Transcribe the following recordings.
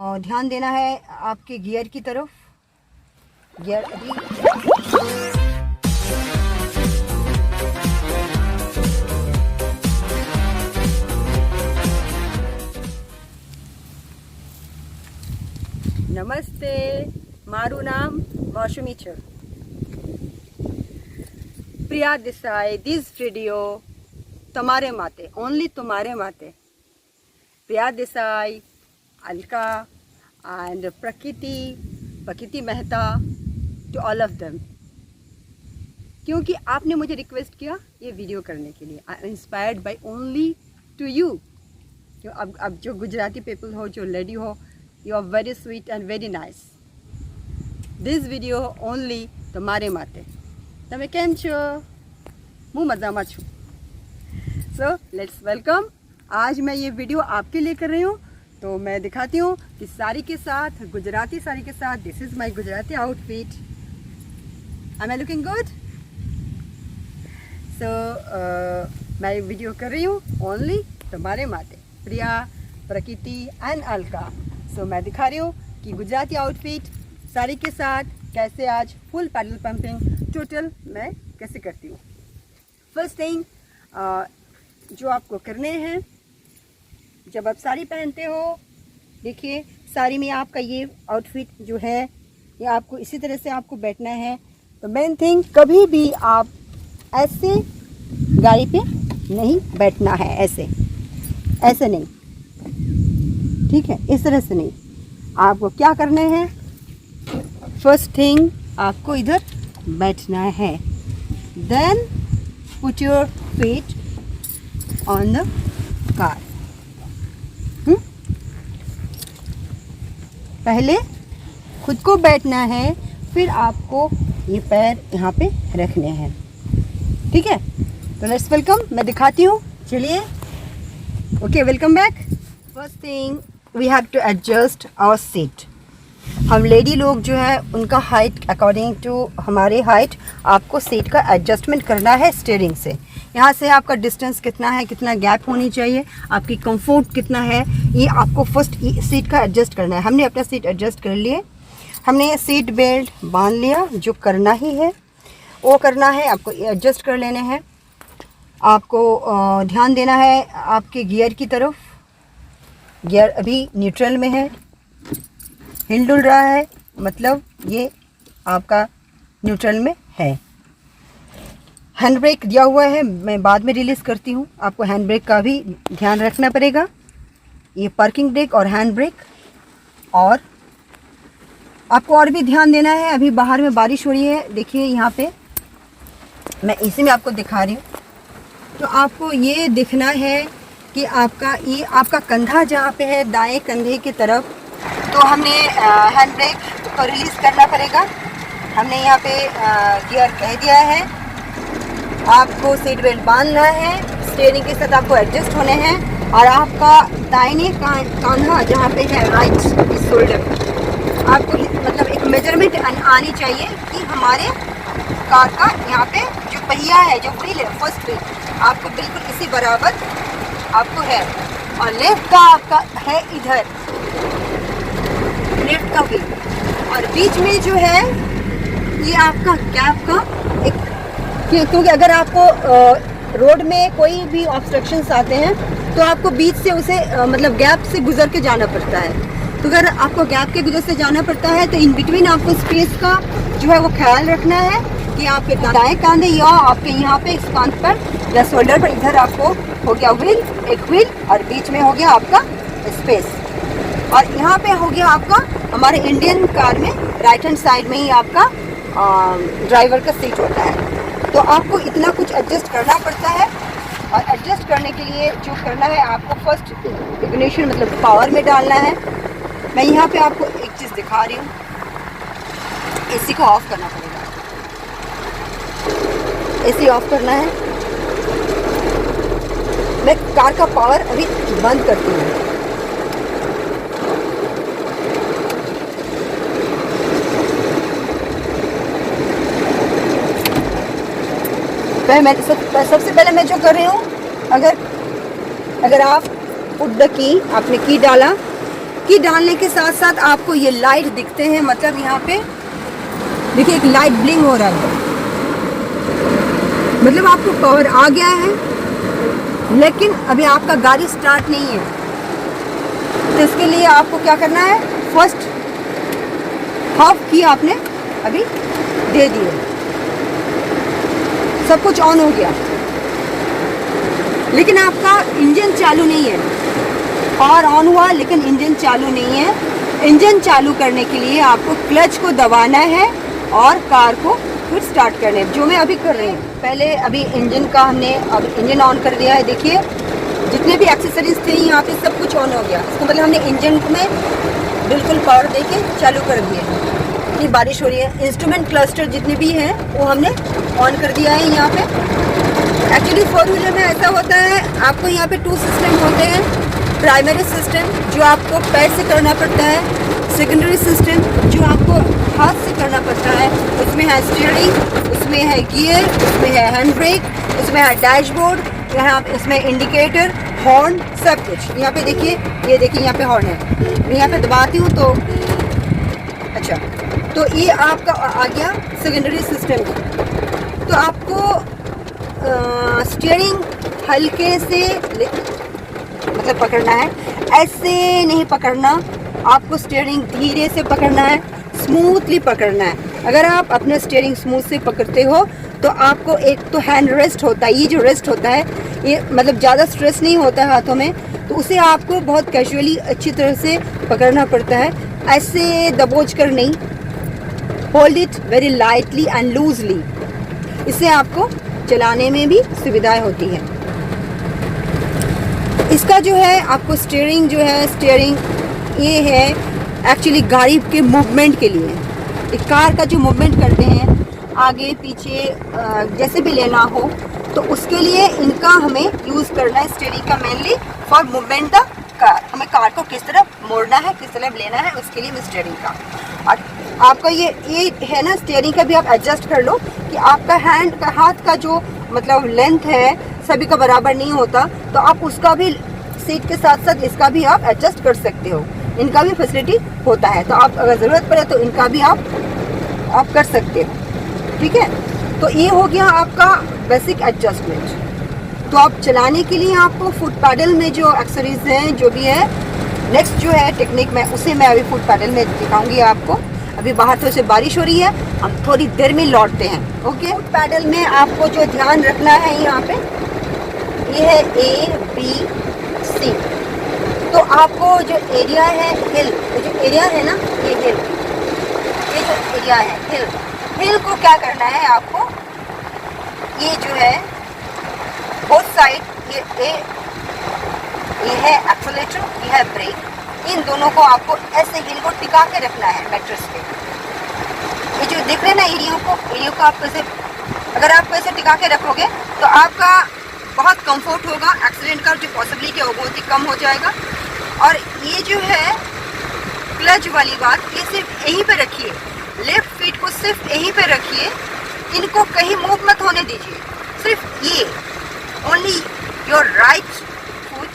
और ध्यान देना है आपके गियर की तरफ। गियर अभी નમસ્તે, મારું નામ મૌસમી છે. પ્રિયા દેસાઈ, this video તમારે માટે, only તમારે માટે. પ્રિયા દેસાઈ, अलका and प्रकृति Mehta, to all of them. क्योंकि आपने मुझे रिक्वेस्ट किया ये वीडियो करने के लिए. I am inspired by only to you. अब जो गुजराती पीपल हो, जो लेडी हो, you are very sweet and very nice. This video only તમારે માટે. તમે કેમ છો? હું મજામાં છું. So let's welcome. आज मैं ये वीडियो आपके लिए कर रही हूँ. तो मैं दिखाती हूँ कि साड़ी के साथ, गुजराती साड़ी के साथ, this is my Gujarati outfit. Am I looking good? So मैं वीडियो कर रही हूँ ओनली तुम्हारे माते, प्रिया, प्रकृति एंड अलका. सो मैं दिखा रही हूँ कि गुजराती आउटफिट साड़ी के साथ कैसे आज फुल पैडल पंपिंग टोटल मैं कैसे करती हूँ. फर्स्ट थिंग जो आपको करने हैं जब आप साड़ी पहनते हो, देखिए साड़ी में आपका ये आउटफिट जो है ये आपको इसी तरह से आपको बैठना है. तो मेन थिंग, कभी भी आप ऐसे गाड़ी पे नहीं बैठना है, ऐसे नहीं, ठीक है, इस तरह से नहीं. आपको क्या करना है, फर्स्ट थिंग आपको इधर बैठना है. Then put your feet on the car. पहले खुद को बैठना है, फिर आपको ये पैर यहाँ पे रखने हैं, ठीक है. तो लेट्स वेलकम. मैं दिखाती हूँ, चलिए. Okay, welcome back. First thing we have to adjust our seat. हम लेडी लोग जो है उनका हाइट अकॉर्डिंग टू हमारे हाइट आपको सीट का एडजस्टमेंट करना है. स्टीयरिंग से यहाँ से आपका डिस्टेंस कितना है, कितना गैप होनी चाहिए, आपकी कंफर्ट कितना है, ये आपको फर्स्ट सीट का एडजस्ट करना है. हमने अपना सीट एडजस्ट कर लिए, हमने सीट बेल्ट बांध लिया. जो करना ही है वो करना है, आपको एडजस्ट कर लेने हैं. आपको ध्यान देना है आपके गियर की तरफ. गियर अभी न्यूट्रल में है, हिल डुल रहा है, मतलब ये आपका न्यूट्रल में है. हैंड ब्रेक दिया हुआ है, मैं बाद में रिलीज़ करती हूँ. आपको हैंड ब्रेक का भी ध्यान रखना पड़ेगा. ये पार्किंग ब्रेक और हैंड ब्रेक. और आपको और भी ध्यान देना है, अभी बाहर में बारिश हो रही है, देखिए यहाँ पे मैं इसी में आपको दिखा रही हूँ. तो आपको ये दिखना है कि आपका कंधा जहाँ पे है दाएं कंधे की तरफ, तो हमने हैंड ब्रेक को रिलीज़ करना पड़ेगा. हमने यहाँ पे गियर कह दिया है. आपको सीट बेल्ट बांधना है, स्टीयरिंग के साथ आपको एडजस्ट होने हैं. और आपका दाहिने कांधा जहाँ पे है, राइट शोल्डर, आपको मतलब एक मेजरमेंट आनी चाहिए कि हमारे कार का यहाँ पे जो पहिया है, जो व्हील है, फर्स्ट व्हील आपको बिल्कुल इसी बराबर आपको है. और लेफ्ट का आपका है इधर, लेफ्ट का व्हील. और बीच में जो है ये आपका गैप का एक, क्योंकि अगर आपको रोड में कोई भी ऑब्स्ट्रक्शंस आते हैं तो आपको बीच से उसे मतलब गैप से गुजर के जाना पड़ता है. तो अगर आपको गैप के गुजर से जाना पड़ता है तो इन बिटवीन आपको स्पेस का जो है वो ख्याल रखना है कि आपके दाएं कांधे या आपके यहाँ पे इस कांध पर या शोल्डर पर इधर आपको हो गया व्हील, एक व्हील, और बीच में हो गया आपका स्पेस. और यहाँ पे हो गया आपका, हमारे इंडियन कार में राइट हैंड साइड में ही आपका ड्राइवर का सीट होता है. तो आपको इतना कुछ एडजस्ट करना पड़ता है. और एडजस्ट करने के लिए जो करना है, आपको फर्स्ट इग्निशन मतलब पावर में डालना है. मैं यहाँ पे आपको एक चीज़ दिखा रही हूँ, एसी को ऑफ करना पड़ेगा. एसी ऑफ करना है. मैं कार का पावर अभी बंद करती हूँ. मैं सबसे पहले मैं जो कर रही हूँ, अगर आप पुट द की, आपने की डाला, की डालने के साथ साथ आपको ये लाइट दिखते हैं, मतलब यहाँ पे देखिए एक लाइट ब्लिंक हो रहा है, मतलब आपको पावर आ गया है, लेकिन अभी आपका गाड़ी स्टार्ट नहीं है। तो इसके लिए आपको क्या करना है, फर्स्ट हाफ की आपने अभी दे दिए, सब कुछ ऑन हो गया, लेकिन आपका इंजन चालू नहीं है। पावर ऑन हुआ लेकिन इंजन चालू नहीं है। इंजन चालू करने के लिए आपको क्लच को दबाना है और कार को फिर स्टार्ट करना है, जो मैं अभी कर रही हूँ। पहले अभी इंजन का हमने अब इंजन ऑन कर दिया है। देखिए जितने भी एक्सेसरीज थे यहाँ पे सब कुछ ऑन हो गया। इसका मतलब हमने इंजन में बिल्कुल पावर देके चालू कर दिया है। ये बारिश हो रही है, इंस्ट्रूमेंट क्लस्टर जितने भी हैं वो हमने ऑन कर दिया है यहाँ पे। एक्चुअली 4 व्हीलर में ऐसा होता है, आपको यहाँ पे 2 सिस्टम होते हैं। प्राइमरी सिस्टम जो आपको पैर से करना पड़ता है, सेकेंडरी सिस्टम जो आपको हाथ से करना पड़ता है। उसमें है स्टीयरिंग, उसमें है गियर, उसमें है हैंड ब्रेक, उसमें है डैशबोर्ड, यहाँ इसमें इंडिकेटर, हॉर्न, सब कुछ। यहाँ पे देखिए, ये देखिए यहाँ पे हॉर्न है। मैं यहाँ पे दबाती हूँ तो अच्छा, तो ये आपका आ गया सेकेंडरी सिस्टम। तो आपको स्टीयरिंग हल्के से मतलब पकड़ना है, ऐसे नहीं पकड़ना, आपको स्टीयरिंग धीरे से पकड़ना है, स्मूथली पकड़ना है। अगर आप अपना स्टीयरिंग स्मूथ से पकड़ते हो तो आपको एक तो हैंड रेस्ट होता है, ये जो रेस्ट होता है ये मतलब ज़्यादा स्ट्रेस नहीं होता है हाथों में, तो उसे आपको बहुत कैजुअली अच्छी तरह से पकड़ना पड़ता है, ऐसे दबोच कर नहीं। Hold it very lightly and loosely, इससे आपको चलाने में भी सुविधाएं होती है। इसका जो है आपको स्टीयरिंग जो है, स्टीयरिंग ये है एक्चुअली गाड़ी के मूवमेंट के लिए। एक कार का जो मूवमेंट करते हैं आगे पीछे जैसे भी लेना हो, तो उसके लिए इनका हमें यूज़ करना है, स्टीयरिंग का mainly for movement the car. हमें कार को किस तरफ मोड़ना है, किस तरफ लेना है, उसके लिए स्टीयरिंग का। और आपका ये है ना, स्टीयरिंग का भी आप एडजस्ट कर लो कि आपका हैंड का, हाथ का जो मतलब लेंथ है सभी का बराबर नहीं होता, तो आप उसका भी सीट के साथ साथ इसका भी आप एडजस्ट कर सकते हो। इनका भी फैसिलिटी होता है, तो आप अगर ज़रूरत पड़े तो इनका भी आप कर सकते हो। ठीक है, तो ये हो गया आपका बेसिक एडजस्टमेंट। तो आप चलाने के लिए आपको फुट पैडल में जो एक्सेसरीज हैं जो भी है, नेक्स्ट जो है टेक्निक में उसे मैं अभी फुट पैडल में दिखाऊंगी आपको। अभी बाहर थोड़ी सी बारिश हो रही है, हम थोड़ी देर में लौटते हैं। ओके, फुट पैडल में आपको जो ध्यान रखना है यहाँ पे, ये है ABC। तो आपको जो एरिया है हिल, जो एरिया है ना ये हिल, ये जो एरिया है हिल, हिल को क्या करना है आपको, ये जो है बोथ साइड, ये है एक्सेलेरेटर, ये है ब्रेक, इन दोनों को आपको ऐसे हिल को टिका के रखना है मैट्रेस पे। ये जो देख रहे हैं ना एरिया को आप ऐसे, अगर आप ऐसे टिका के रखोगे तो आपका बहुत कंफर्ट होगा, एक्सीडेंट का जो पॉसिबिलिटी है वो बहुत ही कम हो जाएगा। और ये जो है क्लच वाली बात, ये सिर्फ यहीं पे रखिए, लेफ्ट फीट को सिर्फ यहीं पे रखिए, इनको कहीं मूव मत होने दीजिए, सिर्फ ये only your right foot,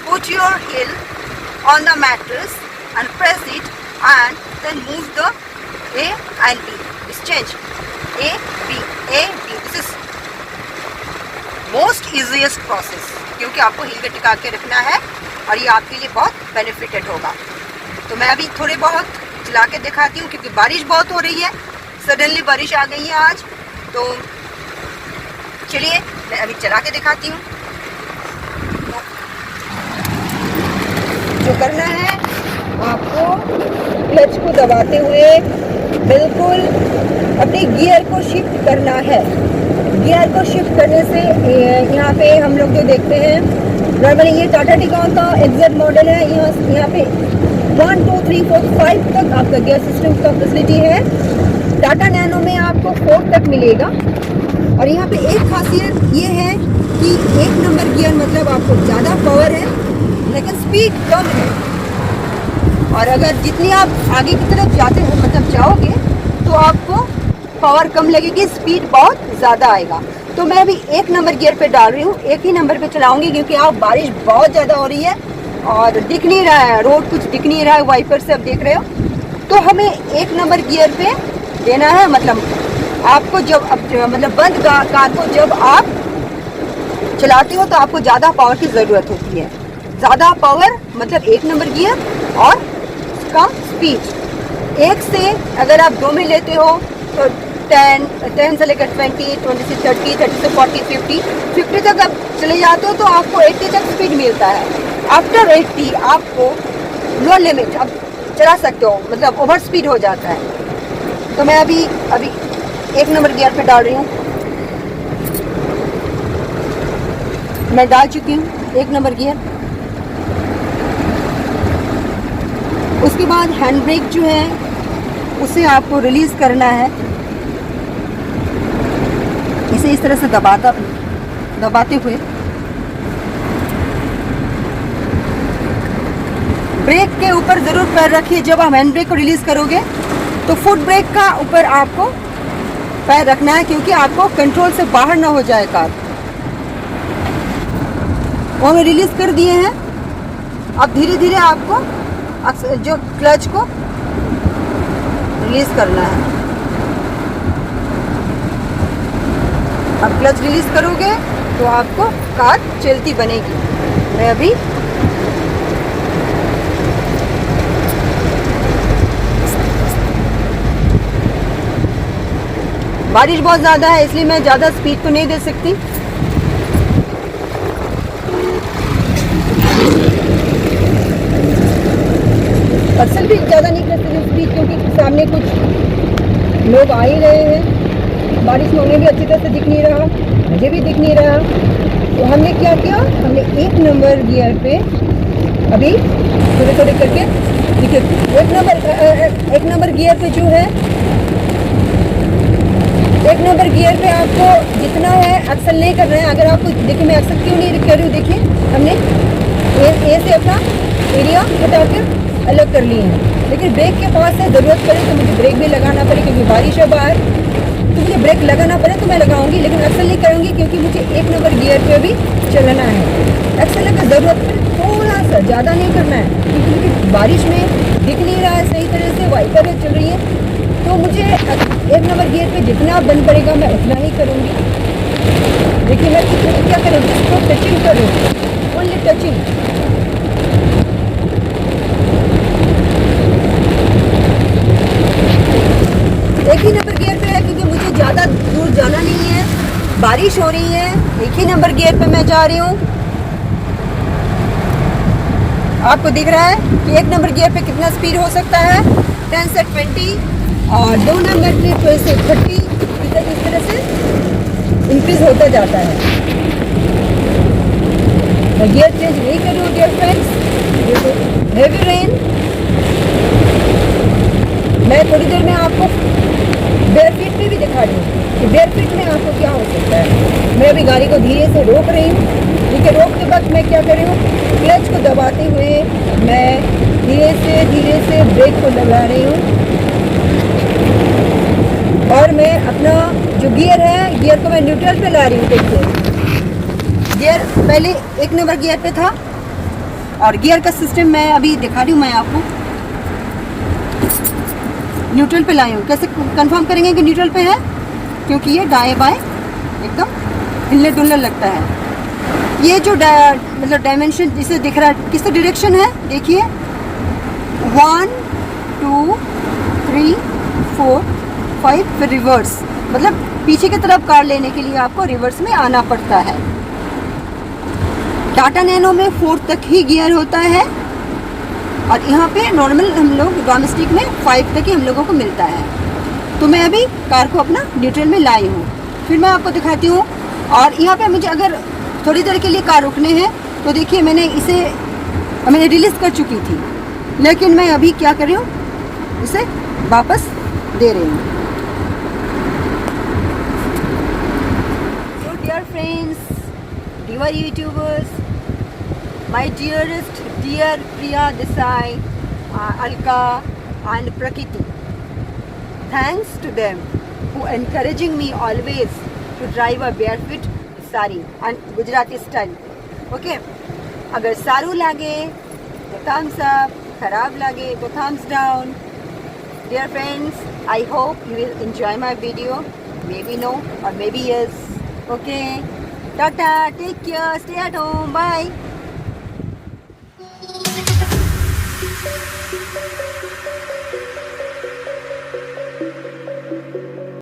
put your heel on the mattress and press it and then move the A and B. This change A B A B. This is most easiest process, क्योंकि आपको हिल के टिका के रखना है और ये आपके लिए बहुत बेनिफिटेड होगा। तो मैं अभी थोड़े बहुत चला के दिखाती हूँ, क्योंकि बारिश बहुत हो रही है, सडनली बारिश आ गई है आज। तो चलिए मैं अभी चला के दिखाती हूँ। जो करना है आपको क्लच को दबाते हुए बिल्कुल अपने गियर को शिफ्ट करना है। गियर को शिफ्ट करने से यहाँ पे हम लोग जो देखते हैं, नॉर्मली ये टाटा टिकाऊ का एग्जैक्ट मॉडल है, यहाँ पे 1 2 3 4 5 तक आपका गियर सिस्टम का फैसिलिटी है। टाटा नैनो में आपको 4 तक मिलेगा। और यहाँ पे एक खासियत ये है कि 1 नंबर गियर मतलब आपको ज़्यादा पावर है लेकिन स्पीड कम है। और अगर जितनी आप आगे की तरफ जाते हैं मतलब जाओगे तो आपको पावर कम लगेगी, स्पीड बहुत ज़्यादा आएगा। तो मैं अभी 1 नंबर गियर पे डाल रही हूँ, 1 ही नंबर पे चलाऊंगी, क्योंकि आप बारिश बहुत ज़्यादा हो रही है और दिख नहीं रहा है, रोड कुछ दिख नहीं रहा है, वाइपर से आप देख रहे हो, तो हमें 1 नंबर गियर पे देना है। मतलब आपको जब मतलब बंद कार को जब आप चलाते हो तो आपको ज़्यादा पावर की ज़रूरत होती है। ज़्यादा पावर मतलब 1 नंबर गियर और कम स्पीड। 1 से अगर आप 2 में लेते हो तो 10 से लेकर 20, 20 से 30, 30 से 40, 50 तक आप चले जाते हो तो आपको 80 तक स्पीड मिलता है। आफ्टर 80 आपको नो लिमिट आप चला सकते हो, मतलब ओवर स्पीड हो जाता है। तो मैं अभी 1 नंबर गियर पे डाल रही हूँ। मैं डाल चुकी हूँ 1 नंबर गियर। उसके बाद हैंड ब्रेक जो है उसे आपको रिलीज करना है। इसे इस तरह से दबाते हुए ब्रेक के ऊपर ज़रूर पैर रखिए। जब आप हैंड ब्रेक को रिलीज़ करोगे तो फुट ब्रेक का ऊपर आपको पैर रखना है, क्योंकि आपको कंट्रोल से बाहर ना हो जाए कार। वो हमें रिलीज़ कर दिए हैं। अब धीरे धीरे आपको जो क्लच को रिलीज़ करना है। अब क्लच रिलीज़ करोगे तो आपको कार चलती बनेगी। मैं अभी बारिश बहुत ज़्यादा है इसलिए मैं ज़्यादा स्पीड तो नहीं दे सकती। अक्सर भी ज़्यादा नहीं कर सकती स्पीड, क्योंकि सामने कुछ लोग आ ही रहे हैं। बारिश में उन्हें भी अच्छी तरह से दिख नहीं रहा, मुझे भी दिख नहीं रहा। तो हमने क्या किया, हमने 1 नंबर गियर पे अभी थोड़े थोड़े करके देखिए 1 नंबर गियर पे जो है 1 नंबर गियर पे आपको जितना है अक्सर नहीं करना है। अगर आपको देखिए मैं अक्सर क्यों नहीं कर रही हूँ, देखिए हमने ए से अपना एरिया हटाकर अलग कर लिए हैं। लेकिन ब्रेक के पास से ज़रूरत पड़े तो मुझे ब्रेक भी लगाना पड़े, क्योंकि बारिश है बाहर, तो मुझे ब्रेक लगाना पड़े तो मैं लगाऊंगी, लेकिन अक्सर नहीं करूँगी क्योंकि मुझे 1 नंबर गियर पे भी चलना है। अक्सर अगर ज़रूरत पड़े थोड़ा सा, ज़्यादा नहीं करना है, क्योंकि बारिश में दिख नहीं रहा है सही तरह से, वाइपर चल रही है, तो मुझे 1 नंबर गियर पे जितना बंद पड़ेगा मैं उतना ही करूँगी। देखिए मैं क्या करूँगी, इसको टचिंग करूँगी, ओनली टचिंग। एक ही नंबर गियर पे है क्योंकि मुझे ज़्यादा दूर जाना नहीं है, बारिश हो रही है, एक ही नंबर गियर पे मैं जा रही हूँ। आपको दिख रहा है कि 1 नंबर गियर पे कितना स्पीड हो सकता है, 10 से 20, और 2 नंबर पे 20 से 30 इस तरह से इंक्रीज होता जाता है। मैं गियर चेंज नहीं कर रही हूँ डियर फ्रेंड्स। हेवी रेन, मैं थोड़ी देर में आपको बेयर फीट में भी दिखा रही हूँ कि बेयर फीट में आपको क्या हो सकता है। मैं अभी गाड़ी को धीरे से रोक रही हूँ, ठीक है। रोकते वक्त मैं क्या कर रही हूँ, क्लच को दबाते हुए मैं धीरे से ब्रेक को लगा रही हूँ, और मैं अपना जो गियर है, गियर को मैं न्यूट्रल पे ला रही हूँ। देखिए गियर पहले 1 नंबर गियर पे था, और गियर का सिस्टम मैं अभी दिखा रही हूँ। मैं आपको न्यूट्रल पे लाई हूँ। कैसे कंफर्म करेंगे कि न्यूट्रल पे है, क्योंकि ये दाएं बाएं एकदम हिलने डुलने लगता है। ये जो मतलब डायमेंशन जिसे दिख रहा है, किस डायरेक्शन है, देखिए 1 2 3 4 5, फिर रिवर्स, मतलब पीछे की तरफ कार लेने के लिए आपको रिवर्स में आना पड़ता है। टाटा नैनो में 4 तक ही गियर होता है, और यहाँ पे नॉर्मल हम लोग डोमेस्टिक में 5 तक ही हम लोगों को मिलता है। तो मैं अभी कार को अपना न्यूट्रल में लाई हूँ, फिर मैं आपको दिखाती हूँ। और यहाँ पे मुझे अगर थोड़ी देर के लिए कार रुकने हैं तो देखिए मैंने रिलीज़ कर चुकी थी, लेकिन मैं अभी क्या कर रही हूँ, इसे वापस दे रही हूँ। So dear friends, dear YouTubers, my dearest dear Priya Desai, Alka and Prakriti, thanks to them who encouraging me always to drive a barefoot sari and Gujarati style. Okay, अगर सारू लागे तो thumbs up, खराब लगे तो thumbs down. Dear friends, I hope you will enjoy my video. Maybe no or maybe yes. Okay. Tata, take care, stay at home, bye.